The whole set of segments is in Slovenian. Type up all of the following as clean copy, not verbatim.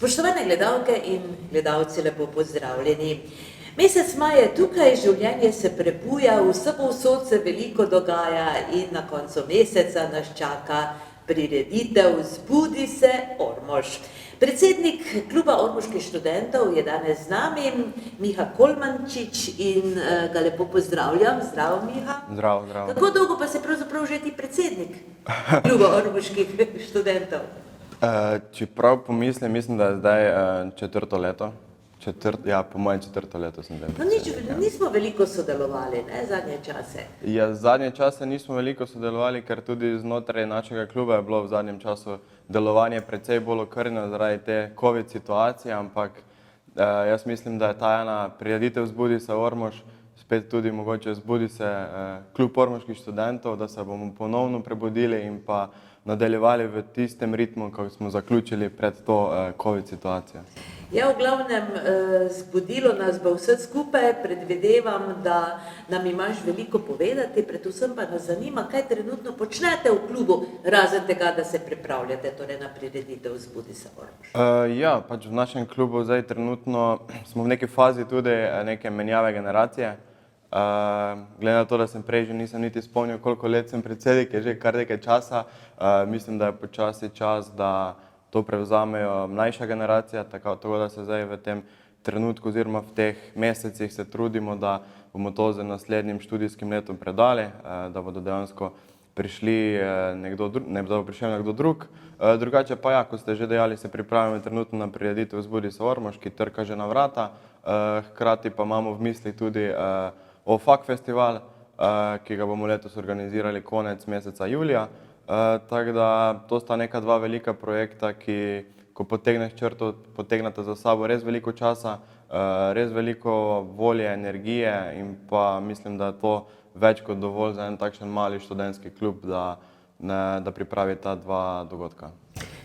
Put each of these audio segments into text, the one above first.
Spoštovane gledalke in gledalci, lepo pozdravljeni. Mesec maj je tukaj, življenje se prebuja, vsepovsod se veliko dogaja in na koncu meseca nas čaka prireditev Zbudi se Ormož. Predsednik kluba ormoških študentov je danes z nami, Miha Kolmančič, in ga lepo pozdravljam. Zdravo, Miha. Zdravo, zdravo. Kako dolgo pa si pravzaprav že ti predsednik kluba ormoških študentov? Čeprav pomislim, mislim, da je zdaj četrto leto. Po mojem četrto leto sem zdaj. No nič, nismo veliko sodelovali, ne, zadnje čase. Ja, zadnje čase nismo veliko sodelovali, ker tudi znotraj našega kluba je bilo v zadnjem času delovanje precej bolj okrnjeno zaradi te COVID situacije, ampak jaz mislim, da je ta ena prireditev Zbudi se Ormož, spet tudi mogoče Zbudi se klub ormoških študentov, da se bomo ponovno prebudili in pa nadaljevali v tistem ritmu, kako smo zaključili pred to COVID situacijo. Ja, v glavnem, zbudilo nas bo vse skupaj, predvidevam, da nam imaš veliko povedati, predvsem pa nas zanima, kaj trenutno počnete v klubu, razen tega, da se pripravljate torej na prireditev Zbudi se Ormož. Ja, pač v našem klubu zdaj trenutno smo v neki fazi tudi neke menjave generacije. Glede na to, da sem prej že nisem niti spomnil, koliko let sem predsednik, je že kar nekaj časa. Mislim, da je počasi čas, da to prevzamejo mlajša generacija, tako da se zdaj v tem trenutku oziroma v teh mesecih se trudimo, da bomo to z naslednjim študijskim letom predali, da bodo dejansko prišli nekdo drug. Drugače pa ja, kot ste že dejali, se pripravljamo trenutno na prireditev Zbudi se Ormož, ki trka že na vrata. Hkrati pa imamo v mislih tudi OFAK festival, ki ga bomo letos organizirali konec meseca julija. Tako da to sta neka dva velika projekta, ki, ko potegneš črto, potegnete za sabo res veliko časa, res veliko volje, energije in pa mislim, da je to več kot dovolj za en takšen mali študentski klub, da pripravi ta dva dogodka.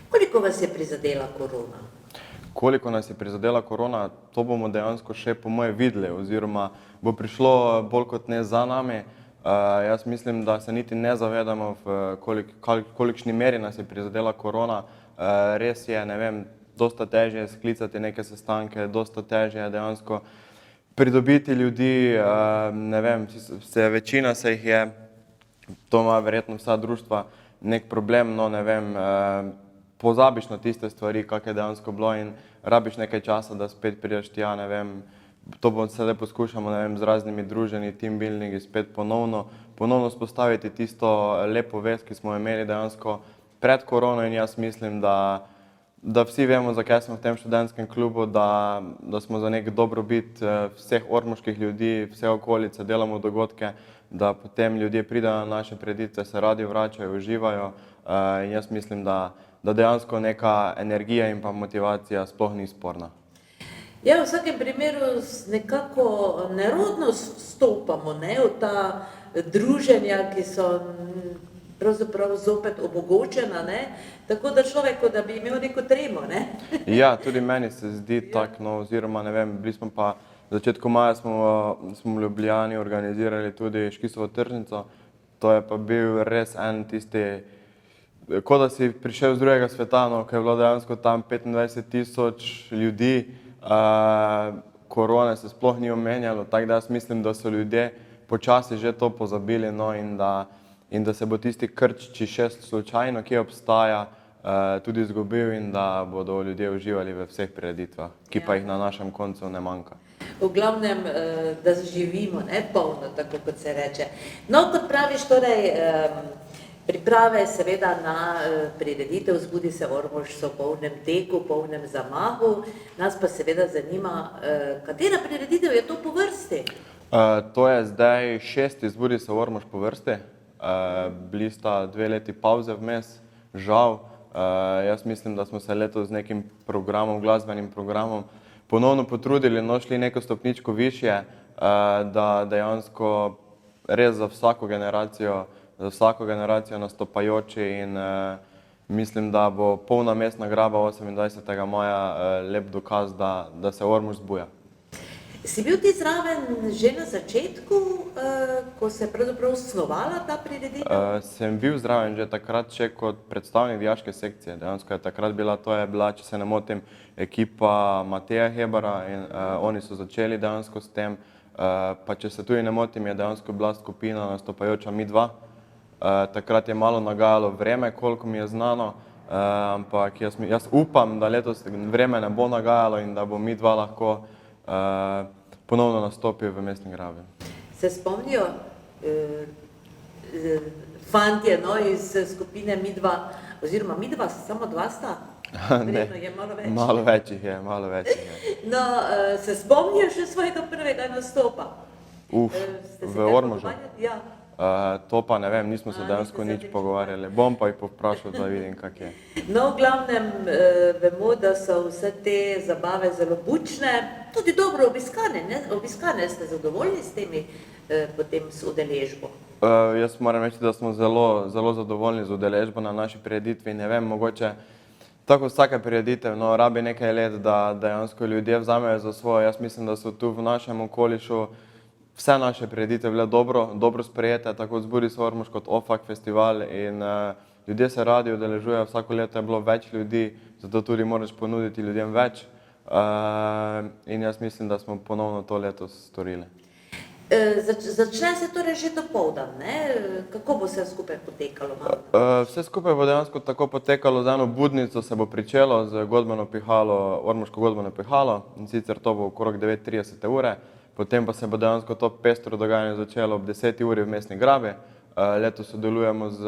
Koliko vas je prizadela korona? Koliko nas je prizadela korona, to bomo dejansko še po moje videli oziroma bo prišlo bolj kot ne za nami. Jaz mislim, da se niti ne zavedamo, v kolikšni meri nas je prizadela korona. Res je, ne vem, dosta težje je sklicati neke sestanke, dosta težje je dejansko pridobiti ljudi, ne vem, večina se jih je, to ima verjetno vsa društva, nek problem, no ne vem, pozabiš na tiste stvari, kak je dejansko bilo in rabiš nekaj časa, da spet prideš tja, ne vem, to sedaj poskušamo, ne vem, z raznimi druženji, team buildingi spet ponovno spostaviti tisto lepo vez, ki smo imeli dejansko pred korono in jaz mislim, da vsi vemo, zakaj smo v tem študentskem klubu, da smo za nek dobrobit vseh ormoških ljudi, vse okolice, delamo dogodke, da potem ljudje pridejo na naše prireditve, se radi vračajo, uživajo in jaz mislim, da dejansko neka energija in pa motivacija sploh ni sporna. Ja, v vsakem primeru nekako nerodno stopamo, ne, v ta druženja, ki so pravzaprav zopet omogočena, ne, tako da človek, da bi imel neko tremo, ne. Ja, tudi meni se zdi tako, no, oziroma ne vem, bili smo pa v začetku maja smo v Ljubljani organizirali tudi Škisovo tržnico, to je pa bil res en tisti, kot da si prišel z drugega sveta, no, ker je bilo dejansko tam 25.000 ljudi, korone se sploh ni omenjalo, tako da jaz mislim, da so ljudje počasi že to pozabili, no, in da se bo tisti krč, če še slučajno kje obstaja, tudi izgubil in da bodo ljudje uživali v vseh prireditvah, ki pa jih na našem koncu ne manjka. V glavnem, da živimo, ne, polno, tako kot se reče. No, kot praviš, torej, priprave seveda na prireditev Zbudi se Ormož so v polnem teku, polnem zamahu. Nas pa seveda zanima, katera prireditev je to po vrsti? To je zdaj 6. Zbudi se Ormož po vrsti. Bili sta 2 leti pavze vmes, žal. Jaz mislim, da smo se letos z nekim programom, glasbenim programom ponovno potrudili, no, šli neko stopničko višje, da dejansko res za vsako generacijo nastopajoči in mislim, da bo polna mestna graba 28. maja lep dokaz, da se Ormož zbuja. Si bil ti zraven že na začetku ko se je pravzaprav snovala ta prireditev? Sem bil zraven že takrat še kot predstavnik dijaške sekcije. Dejansko je takrat bila, to je bila, če se ne motim, ekipa Mateja Hebara in oni so začeli dejansko s tem. Pa če se tudi ne motim, je dejansko bila skupina nastopajoča Mi2. Takrat je malo nagajalo vreme, koliko mi je znano, ampak jaz upam, da letos vreme ne bo nagajalo in da bo Mi2 lahko ponovno nastopil v Mestni grabi. Se spomnijo fantje iz skupine Mi2, oziroma Mi2, samo dva sta? Verjetno je malo več. Malo več jih je. No, se spomnijo še svojega prvega nastopa? Ste se V kaj Ormožu. pogovarjali? Ja. To pa ne vem, nismo se dejansko niste se nič nič pogovarjali. Bom pa jih povprašal, da vidim, kak je. No, v glavnem vemo, da so vse te zabave zelo bučne, tudi dobro obiskane, ne? Obiskane, ste zadovoljni s temi potem s udeležbo? Jaz moram reči, da smo zelo zadovoljni z udeležbo na naši prireditvi. Ne vem, mogoče tako vsaka prireditev, no, rabi nekaj let, da dejansko ljudje vzamejo za svoje. Jaz mislim, da so tu v našem okolišu vse naše prireditve bile dobro sprejete, tako Zburi Ormož kot OFAK festival in ljudje se radi udeležujejo, vsako leto je bilo več ljudi, zato tudi moraš ponuditi ljudem več in jaz mislim, da smo ponovno to letos storili. Začne se torej že dopoldan, ne? Kako bo vse skupaj potekalo? Vse skupaj bo dejansko tako potekalo, z eno budnico se bo pričelo z godbeno pihalo, ormoško godbeno pihalo, in sicer to bo okrog 9:30 ure, potem pa se bo dejansko to pestro dogajanje začelo ob 10 uri v Mestni grabi. Letos sodelujemo z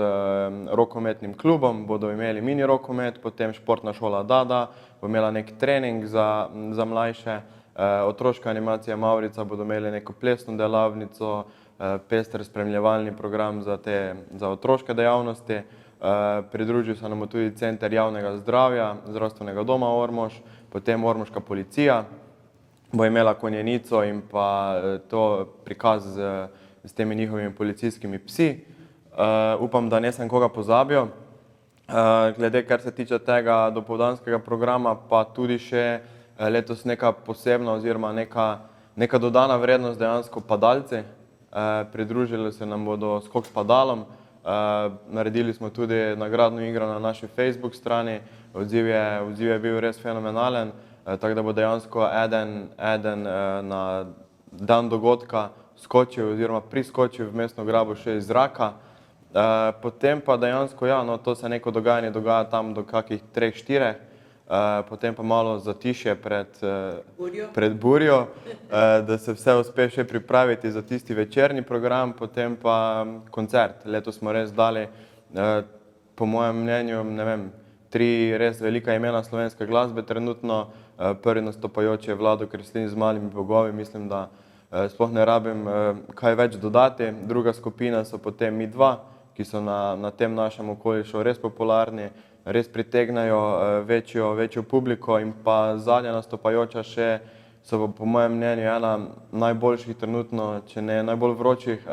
rokometnim klubom, bodo imeli mini rokomet, potem športna šola Dada, bo imela nek trening za mlajše, otroška animacija Mavrica bodo imeli neko plesno delavnico, pester spremljevalni program za otroške dejavnosti. Pridružil se nam tudi Center javnega zdravja, Zdravstvenega doma Ormož, potem Ormoška policija bo imela konjenico in pa to prikaz s temi njihovimi policijskimi psi. Upam, da nisem koga pozabil. Glede, kar se tiče tega dopoldanskega programa, pa tudi še letos neka posebna oziroma neka dodana vrednost dejansko padalci. Pridružili se nam bodo skok s padalom. Naredili smo tudi nagradno igro na naši Facebook strani. Odziv je bil res fenomenalen, tako da bo dejansko eden na dan dogodka skočil oziroma priskočil v Mestno grabo še iz zraka. Potem pa dejansko, ja, no, to se neko dogajanje dogaja tam do kakih 3-4, potem pa malo zatišje pred burjo, da se vse uspe še pripraviti za tisti večerni program, potem pa koncert. Letos smo res dali, po mojem mnenju, ne vem, 3 res velika imena slovenske glasbe trenutno. Prvi nastopajoči je Vlado Kreslin z Malimi bogovi, mislim, da sploh ne rabim kaj več dodati. Druga skupina so potem Mi2, ki so na tem našem okolišu res popularni, res pritegnajo večjo publiko, in pa zadnja nastopajoča še so po mojem mnenju ena najboljših trenutno, če ne najbolj vročih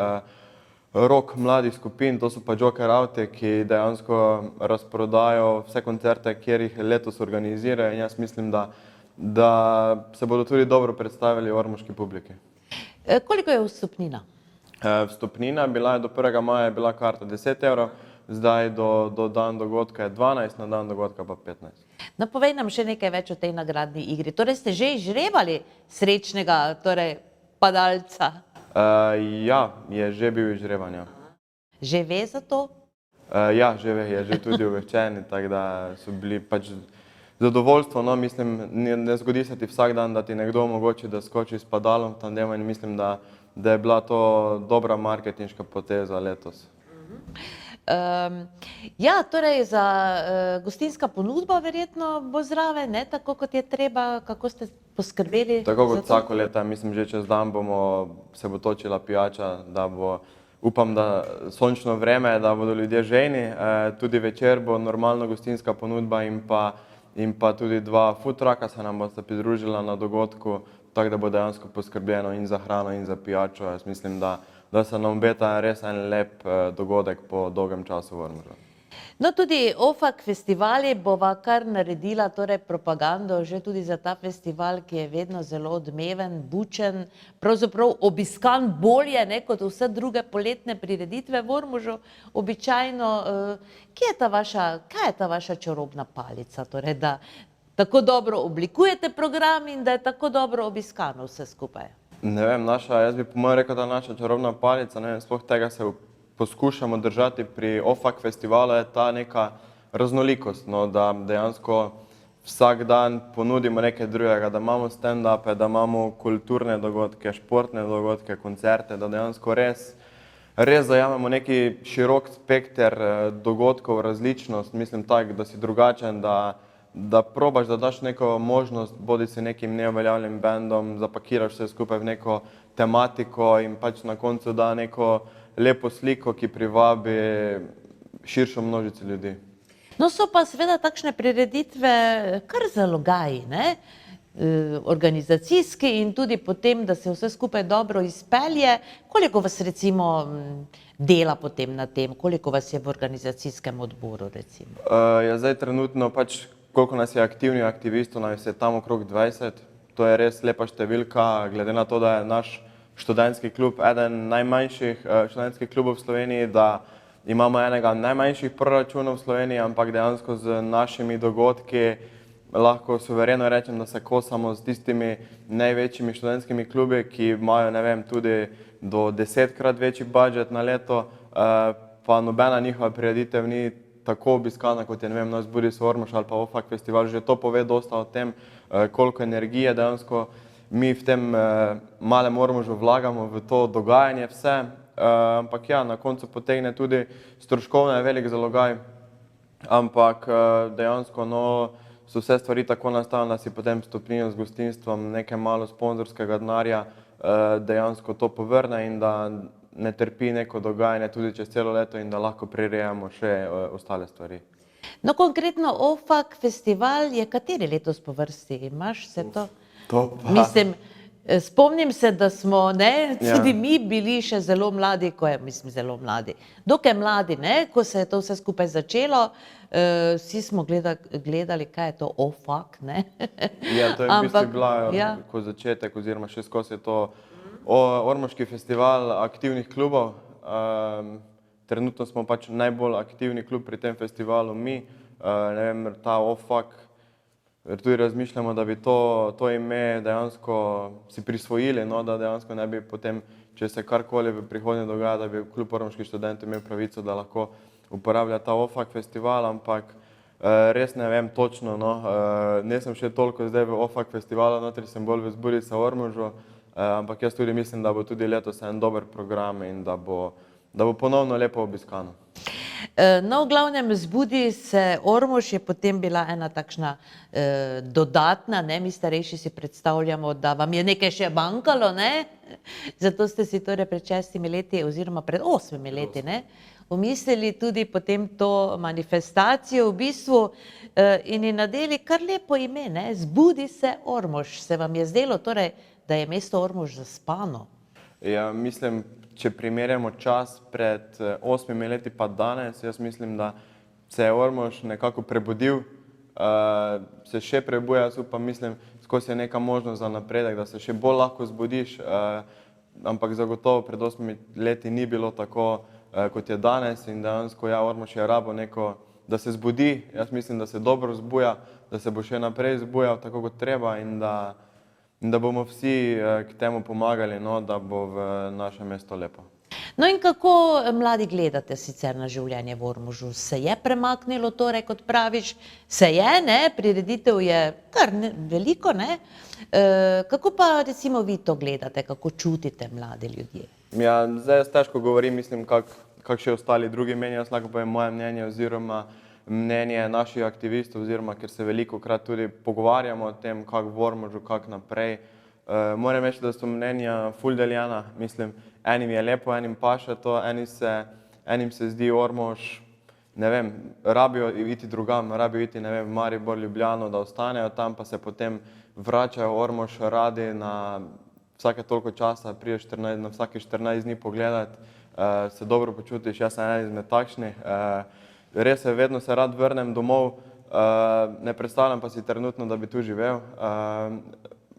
rock mladih skupin, to so pa Joker Auti, ki dejansko razprodajo vse koncerte, kjer jih letos organizirajo, in jaz mislim, da se bodo tudi dobro predstavili ormoški publiki. Koliko je vstopnina? Vstopnina bila je do 1. maja bila karta 10 evrov, zdaj do dan dogodka je 12, na dan dogodka pa 15. No, povej nam še nekaj več o tej nagradni igri. Torej ste že izžrebali srečnega, torej padalca? Ja, je že bil izžreban, ja. Že ve za to? Ja, že ve, je že tudi obveščen, tako da so bili pač zadovoljstvo, no, mislim, ne zgodi se ti vsak dan, da ti nekdo omogoči, da skoči s padalom v tandemu, in mislim, da je bila to dobra marketinška poteza letos. Ja, torej za gostinska ponudba verjetno bo zraven, ne, tako kot je treba, kako ste poskrbeli? Tako kot vsako leto, mislim, že čez dan se bo točila pijača, da bo, upam, da sončno vreme, da bodo ljudje žejni, tudi večer bo normalno gostinska ponudba in pa tudi 2 food trucka se nam bosta pridružila na dogodku, tako da bo dejansko poskrbljeno in za hrano in za pijačo. Jaz mislim, da se nam obeta res en lep dogodek po dolgem času v Ormožu. No, tudi OFAK festivali bova kar naredila torej propagando že tudi za ta festival, ki je vedno zelo odmeven, bučen, pravzaprav obiskan bolje, ne, kot vse druge poletne prireditve v Ormožu. Običajno, kaj je ta vaša čarobna palica, torej, da tako dobro oblikujete program in da je tako dobro obiskano vse skupaj? Ne vem, jaz bi po mojem rekel, da naša čarobna palica, ne vem, sploh tega se poskušamo držati pri OFAK festivalu, je ta neka raznolikost, no, da dejansko vsak dan ponudimo nekaj drugega, da imamo stand-upe, da imamo kulturne dogodke, športne dogodke, koncerte, da dejansko res zajamemo neki širok spekter dogodkov, različnost, mislim tak, da si drugačen, da probaš, da daš neko možnost, bodi si nekim neuveljavljenim bendom, zapakiraš vse skupaj v neko tematiko in pač na koncu da neko lepo sliko, ki privabi širšo množico ljudi. No, so pa seveda takšne prireditve kar zalogaji, ne? Organizacijski in tudi potem, da se vse skupaj dobro izpelje. Koliko vas recimo dela potem na tem, koliko vas je v organizacijskem odboru recimo? Ja, zdaj trenutno pač, koliko nas je aktivnih aktivistov, nas je tam okrog 20. To je res lepa številka, glede na to, da je naš študentski klub eden najmanjših študentskih klubov v Sloveniji, da imamo enega najmanjših proračunov v Sloveniji, ampak dejansko z našimi dogodki lahko suvereno rečem, da se kosamo s tistimi največjimi študentskimi klubi, ki imajo, ne vem, tudi do 10-krat večji budžet na leto, pa nobena njihova prireditev ni tako obiskana, kot je, ne vem, naš Zbudi se Ormož ali pa OFAK festival. Že to pove dosta o tem, koliko energije dejansko mi v tem malem Ormožu vlagamo v to dogajanje vse, ampak ja, na koncu potegne tudi stroškovno je velik zalogaj, ampak dejansko so vse stvari tako nastavljene, da si potem stopnijo z gostinstvom nekaj malo sponzorskega denarja dejansko to povrne in da ne trpi neko dogajanje tudi čez celo leto in da lahko prirejamo še ostale stvari. No, konkretno OFAK festival je kateri letos po vrsti? Imaš vse to? To pa... Mislim, spomnim se, da smo, ne, tudi mi bili še zelo mladi, zelo mladi, dokaj mladi, ne, ko se je to vse skupaj začelo, vsi smo gledali, kaj je to OFAK, ne. Ja, to je v bistvu bila ko začetek, oziroma še skozi je to Ormoški festival aktivnih klubov. Trenutno smo pač najbolj aktivni klub pri tem festivalu mi, ne vem, ta OFAK, tudi razmišljamo, da bi to ime dejansko si prisvojili, no, da dejansko ne bi potem, če se karkoli v prihodnje dogaja, da bi klub ormoških študentov imel pravico, da lahko uporablja ta OFAK festival, ampak res ne vem točno, no, nisem še toliko zdaj v OFAK festivalu, notri sem bolj v Zbudi se Ormožu, ampak jaz tudi mislim, da bo tudi letos en dober program in da bo ponovno lepo obiskano. No, v glavnem Zbudi se Ormož je potem bila ena takšna dodatna, ne, mi starejši si predstavljamo, da vam je nekaj še manjkalo, ne, zato ste si torej pred 6 leti oziroma pred 8 leti, ne, umislili tudi potem to manifestacijo v bistvu in ji nadeli kar lepo ime, ne, Zbudi se Ormož. Se vam je zdelo torej, da je mesto Ormož zaspano? Ja, mislim, če primerjamo čas pred 8 leti pa danes, jaz mislim, da se je Ormož nekako prebudil, se še prebuja, jaz upam, mislim, skozi je neka možnost za napredek, da se še bolj lahko zbudiš, ampak zagotovo pred 8 leti ni bilo tako, kot je danes in dejansko ja, Ormož je rabo neko, da se zbudi, jaz mislim, da se dobro zbuja, da se bo še naprej zbujal tako kot treba in da bomo vsi k temu pomagali, no, da bo v naše mesto lepo. No in kako mladi gledate sicer na življenje v Ormožu? Se je premaknilo torej, kot praviš? Se je, ne? Prireditev je kar veliko, ne? Kako pa recimo vi to gledate, kako čutite mladi ljudje? Ja, zdaj jaz težko govorim, mislim, kak še ostali drugi menijo, jaz lahko povem moje mnenje oziroma mnenje naših aktivistov, oziroma ker se velikokrat tudi pogovarjamo o tem, kak v Ormožu, kak naprej. Moram reči, da so mnenja ful deljena, mislim, enim je lepo, enim paše to, enim se zdi Ormož, ne vem, rabijo iti drugam, rabijo iti, ne vem, Maribor, Ljubljano, da ostanejo tam, pa se potem vračajo v Ormož radi na vsake toliko časa, prideš na vsake 14 dni pogledati, se dobro počutiš, jaz sem eden izmed takšnih. res se vedno se rad vrnem domov, ne predstavljam pa si trenutno, da bi tu živel.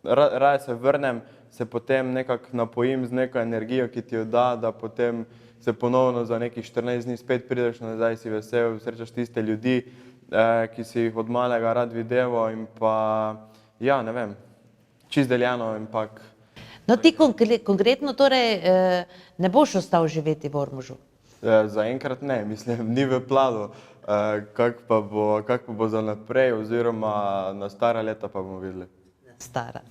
Raje se vrnem, se potem nekako napojim z neko energijo, ki ti jo da, da potem se ponovno za nekih 14 dni spet prideš nazaj, si vesel, srečaš tiste ljudi, ki si jih od malega rad videval in pa, ja, ne vem, čist deljeno, ampak... No, ti konkretno torej ne boš ostal živeti v Ormožu? Zaenkrat ne, mislim, ni v planu, kako pa bo za naprej oziroma na stara leta pa bomo videli. Stara.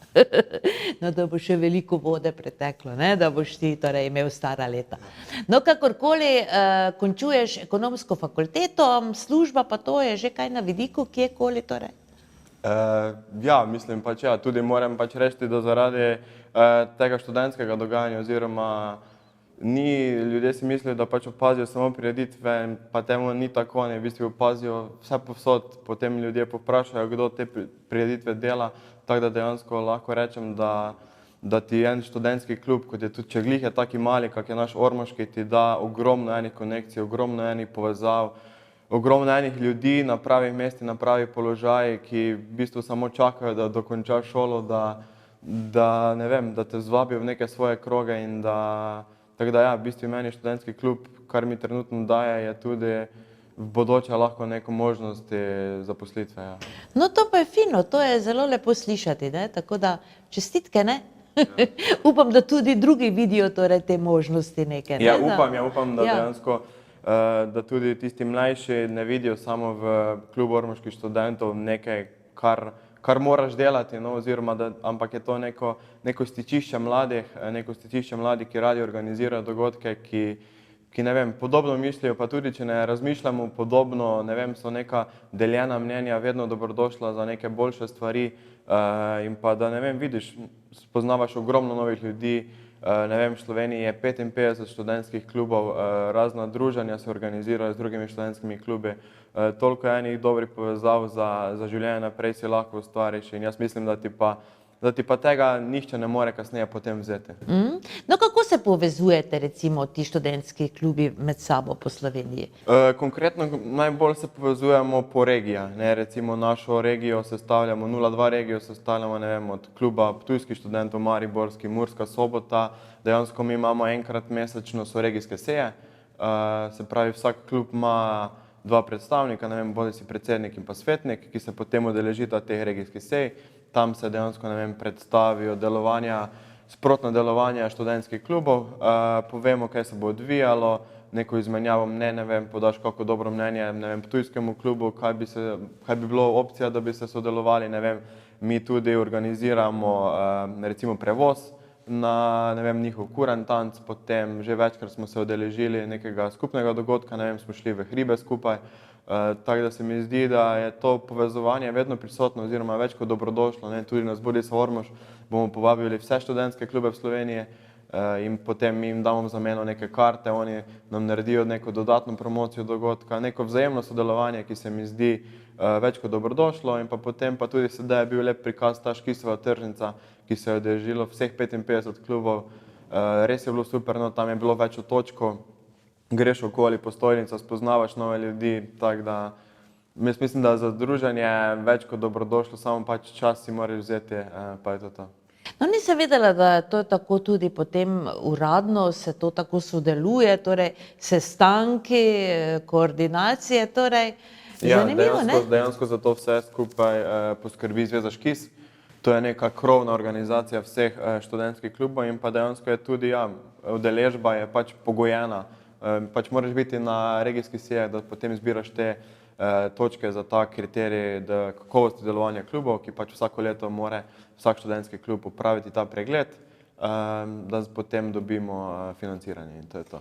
No, da bo še veliko vode preteklo, ne? Da boš ti torej imel stara leta. No, kakorkoli, končuješ ekonomsko fakulteto, služba pa to je že kaj na vidiku, kjekoli torej? Ja, mislim pač ja, tudi moram pač reči, da zaradi tega študentskega dogajanja oziroma ljudje si mislijo, da pač opazijo samo prireditve, pa temu ni tako, ne, v bistvu opazijo vse povsod, potem ljudje povprašajo, kdo te prireditve dela, tako da dejansko lahko rečem, da ti en študentski klub, kot je tudi, če glih je taki mali, kak je naš ormoški, ti da ogromno enih konekcij, ogromno enih povezav, ogromno enih ljudi na pravih mestih, na pravih položajih, ki v bistvu samo čakajo, da dokončaš šolo, da ne vem, da te zvabijo v neke svoje kroge in da... Tako da ja, v bistvu meni študentski klub, kar mi trenutno daje, je tudi v bodoče lahko neko možnost zaposlitve. Ja. No, to pa je fino, to je zelo lepo slišati, ne? Tako da čestitke, ne? Ja. Upam, da tudi drugi vidijo torej te možnosti neke. Ne? Ja, upam, da dejansko, da tudi tisti mlajši ne vidijo samo v klubu ormoških študentov nekaj, kar moraš delati, no, oziroma ampak je to neko stičišče mladih, ki radi organizirajo dogodke, ki ne vem, podobno mislijo, pa tudi če ne razmišljamo podobno, ne vem, so neka deljena mnenja vedno dobrodošla za neke boljše stvari in pa da, ne vem, vidiš, spoznavaš ogromno novih ljudi, ne vem, v Sloveniji je 55 študentskih klubov, razna druženja se organizirajo z drugimi študentskimi klubi, toliko enih dobrih povezav za življenje naprej si lahko ustvariš in jaz mislim, da ti pa tega nihče ne more kasneje potem vzeti. No, kako se povezujete recimo ti študentski klubi med sabo po Sloveniji? Konkretno najbolj se povezujemo po regijah, ne, recimo našo regijo sestavljamo, 02 regijo sestavljamo, ne vem, od kluba ptujskih študentov, mariborski, Murska Sobota, dejansko mi imamo enkrat mesečno so regijske seje, se pravi vsak klub ima 2 predstavnika, ne vem, bodisi predsednik in pa svetnik, ki se potem udeležita teh regijskih sej. Tam se dejansko, ne vem, predstavijo sprotna delovanja študentskih klubov, povemo, kaj se bo odvijalo, neko izmenjavo mnenj, ne vem, podaš kako dobro mnenje, ne vem, ptujskemu klubu, kaj bi bilo opcija, da bi se sodelovali, ne vem, mi tudi organiziramo, recimo, prevoz na, ne vem, njihov kurentanc, potem že večkrat smo se udeležili nekega skupnega dogodka, ne vem, smo šli v hribe skupaj, tako da se mi zdi, da je to povezovanje vedno prisotno oziroma več kot dobrodošlo, ne, tudi na Zbudisa Ormož bomo povabili vse študentske klube v Sloveniji in potem mi jim damo v zameno neke karte, oni nam naredijo neko dodatno promocijo dogodka, neko vzajemno sodelovanje, ki se mi zdi več kot dobrodošlo in pa potem pa tudi sedaj je bil lep prikaz ta Škisova tržnica, ki se je udeležilo vseh 55 klubov, res je bilo super, no, tam je bilo več točkov, greš okoli po stojnico, spoznavaš nove ljudi, tako da mislim, da za druženje več kot dobrodošlo, samo pač čas si moraš vzeti, pa je to to. No, nisem vedela, da je to tako tudi potem uradno, se to tako sodeluje, torej sestanki, koordinacije, torej zanimivo, ne? Ja, dejansko za to vse skupaj poskrbi Zveza Škis, to je neka krovna organizacija vseh študentskih klubov in pa dejansko je tudi, ja, udeležba je pač pogojena, pač moraš biti na regijski sejah, da potem zbiraš te točke za ta kriterij kakovosti delovanja klubov, ki pač vsako leto mora vsak študentski klub upraviti ta pregled, da potem dobimo financiranje in to je to.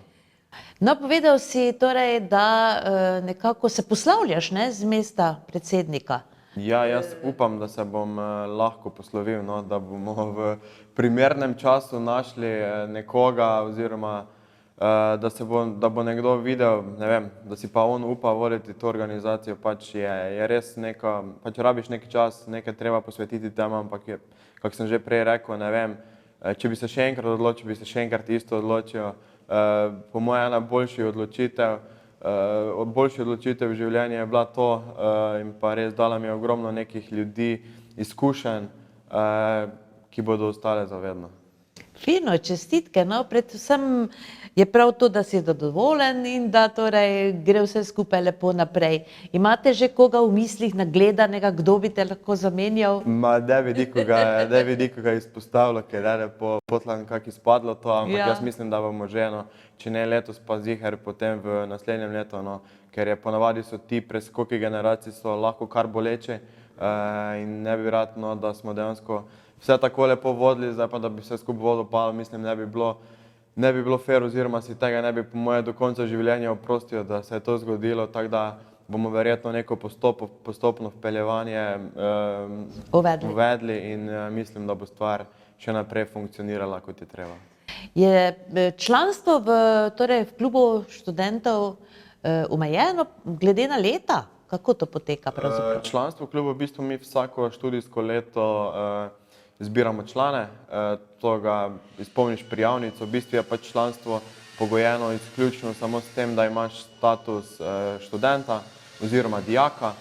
No, povedal si torej, da nekako se poslavljaš, ne, z mesta predsednika. Ja, jaz upam, da se bom lahko poslovil, no, da bomo v primernem času našli nekoga oziroma da bo nekdo videl, ne vem, da si pa on upa voditi to organizacijo, pač je res neka, pač rabiš neki čas, nekaj treba posvetiti temu, ampak je, kako sem že prej rekel, ne vem, če bi se še enkrat odločil, bi se še enkrat isto odločil, po mojem ena boljših odločitev, boljša odločitev v življenju je bila to in pa res dala mi je ogromno nekih ljudi, izkušenj, ki bodo ostale za vedno. Fino, čestitke, no, predvsem je prav to, da si zadovoljen in da torej gre vse skupaj lepo naprej. Imate že koga v mislih nagledanega, kdo bi te lahko zamenjal? Ma, ne bi nikoga izpostavilo, ker je po Potlan kak izpadlo to, ampak Ja. jaz mislim, da bomo že, no, če ne letos, pa ziher potem v naslednjem letu, no, ker je ponavadi so ti preskoki generacij so lahko kar boleče in ne bi rad, no, da smo dejansko vse tako lepo vodili, zdaj pa da bi vse skupaj vodo palo, mislim, ne bi bilo fair oziroma si tega ne bi po moje do konca življenja oprostil, da se je to zgodilo, tako da bomo verjetno neko postopno vpeljevanje uvedli in mislim, da bo stvar še naprej funkcionirala, kot je treba. Je članstvo torej v klubu študentov omejeno glede na leta? Kako to poteka pravzaprav? Članstvo v klubu, v bistvu mi vsako študijsko leto zbiramo člane, to ga izpolniš prijavnico, v bistvu je pač članstvo pogojeno izključno samo s tem, da imaš status študenta oziroma dijaka,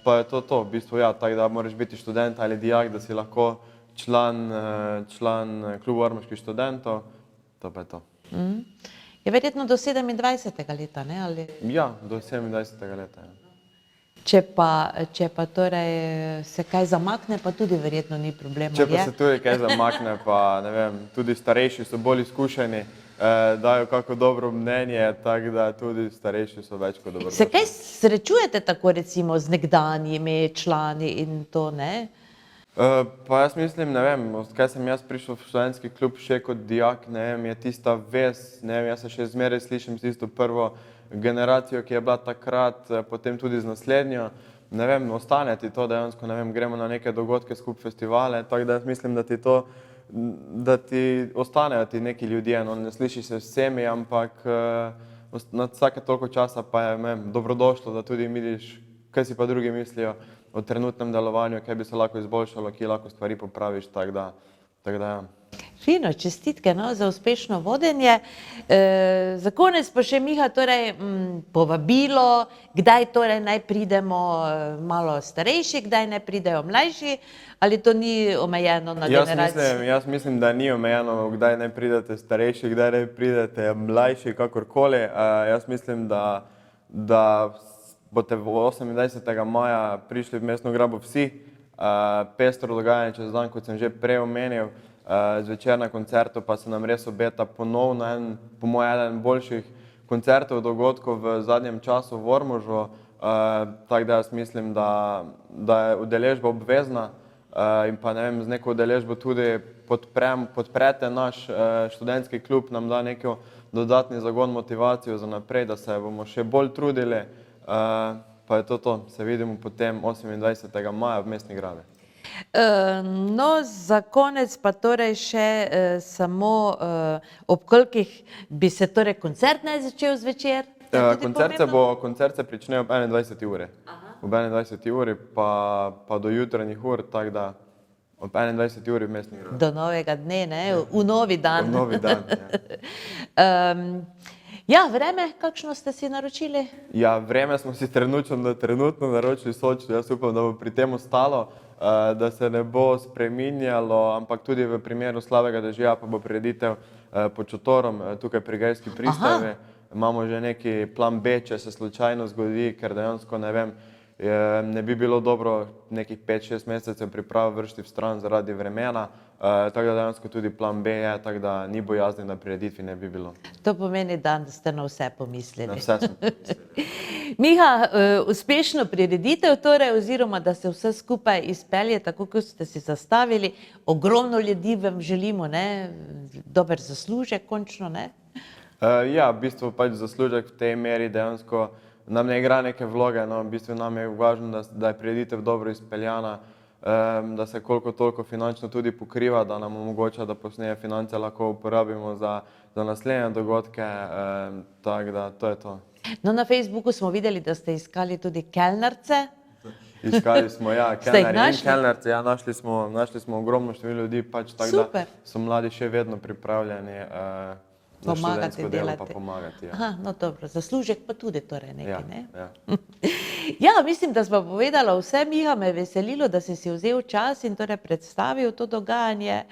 pa je to, v bistvu ja, tako da moraš biti študent ali dijak, da si lahko član klubu ormoških študentov, to pa je to. Je verjetno do 27. leta, ne? Ali... Ja, do 27. leta. Ja. Če pa torej se kaj zamakne, pa tudi verjetno ni problema. Če pa se tudi kaj zamakne, pa ne vem, tudi starejši so bolj izkušeni, dajo kako dobro mnenje, tako da tudi starejši so več kot dobro. Se kaj srečujete tako recimo z nekdanjimi člani in to, ne? Pa jaz mislim, ne vem, odkaj sem jaz prišel v študentski klub še kot dijak, ne vem, je tista vez, ne vem, jaz se še zmeraj slišim s tisto prvo generacijo, ki je bila takrat, potem tudi z naslednjo, ne vem, ostane ti to dejansko, ne vem, gremo na neke dogodke, skupaj festivale, tako da jaz mislim, da ti ostanejo ti neki ljudje, no, ne slišiš se s vsemi, ampak na vsake toliko časa pa je, ne vem, dobrodošlo, da tudi vidiš, kaj si pa drugi mislijo o trenutnem delovanju, kaj bi se lahko izboljšalo, ki lahko stvari popraviš, tako da ja. Fino, čestitke, no, za uspešno vodenje. Za konec pa še Miha, torej povabilo, kdaj torej naj pridemo malo starejši, kdaj naj pridejo mlajši, ali to ni omejeno na generacijo? Jaz mislim, da ni omejeno, kdaj naj pridete starejši, kdaj naj pridete mlajši, kakorkoli. Jaz mislim, da boste 28. maja prišli v Mestno grabo vsi, pestro dogajanje čez dan, kot sem že prej omenil, zvečer na koncertu pa se nam res obeta ponovno po mojem eden boljših koncertov, dogodkov v zadnjem času v Ormožu, tako da jaz mislim, da je udeležba obvezna in pa ne vem, z neko udeležbo tudi podprete naš študentski klub, nam da neki dodatni zagon, motivacijo za naprej, da se bomo še bolj trudili. Pa je to, se vidimo potem 28. maja v Mestni grabi. No, za konec pa torej še samo ob kolikih bi se torej koncert naj začel zvečer? Koncert se prične ob 21. uri. Ob 21. uri pa do jutranjih ur, tako da ob 21. uri v Mestni grabi. Do novega dne, ne? V novi dan. V novi dan, ja. Ja, vreme, kakšno ste si naročili? Ja, vreme smo si trenutno naročili Sočo, jaz upam, da bo pri tem ostalo, da se ne bo spreminjalo, ampak tudi v primeru slabega dežja pa bo prireditev pod šotorom tukaj pri Gajski pristavi. Imamo že neki plan B, če se slučajno zgodi, ker dejansko ne vem, ne bi bilo dobro nekih 5-6 mesecev priprav vršiti v stran zaradi vremena, tako da dejansko tudi plan B je, tako da ni bojazni, da prireditvi ne bi bilo. To pomeni, da ste na vse pomislili. Na vse smo pomislili. Miha, uspešno prireditev torej, oziroma da se vse skupaj izpelje tako, kot ste si zastavili. Ogromno ljudi vam želimo, ne? Dober zaslužek, končno, ne? Ja, v bistvu pač zaslužek v tej meri dejansko nam ne igra neke vloge, no, v bistvu nam je važno, da je prireditev dobro izpeljana, da se koliko toliko finančno tudi pokriva, da nam omogoča, da posneje finance lahko uporabimo za naslednje dogodke, tako da to je to. No, na Facebooku smo videli, da ste iskali tudi kelnerce. Iskali smo, ja, kelnerje in kelnerce, ja, našli smo ogromno število ljudi, pač tako da so mladi še vedno pripravljeni za Pomagati študentsko delo pa delati. pomagati. Ja. Aha, no dobro, zaslužek pa tudi torej nekaj, Ja, ne? ja. Ja, mislim, da smo povedala vse. Miha, me je veselilo, da si si vzel čas in torej predstavil to dogajanje.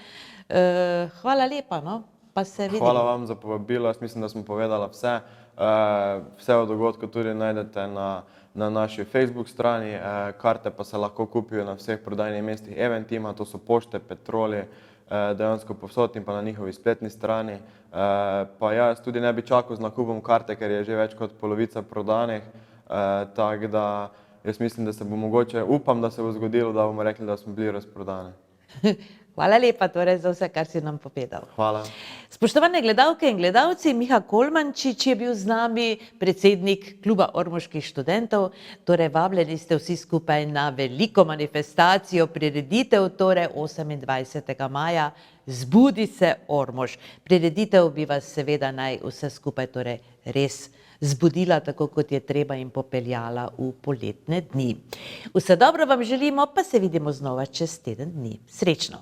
Hvala lepa, no? Pa se vidimo. Hvala vam za povabilo, jaz mislim, da smo povedala vse. Vse o dogodku tudi najdete na naši Facebook strani, karte pa se lahko kupijo na vseh prodajnih mestih Eventima, to so Pošte, Petroli, dejansko povsod in pa na njihovi spletni strani. Pa jaz tudi ne bi čakal z nakupom karte, ker je že več kot polovica prodanih, tako da jaz mislim, da se bo mogoče, upam, da se bo zgodilo, da bomo rekli, da smo bili razprodani. Hvala lepa torej za vse, kar si nam povedal. Hvala. Spoštovane gledalke in gledalci, Miha Kolmančič je bil z nami, predsednik Kluba ormoških študentov. Torej, vabljeni ste vsi skupaj na veliko manifestacijo, prireditev, torej 28. maja, Zbudi se Ormož. Prireditev bi vas seveda naj vse skupaj torej res zbudila, tako kot je treba, in popeljala v poletne dni. Vse dobro vam želimo, pa se vidimo znova čez teden dni. Srečno!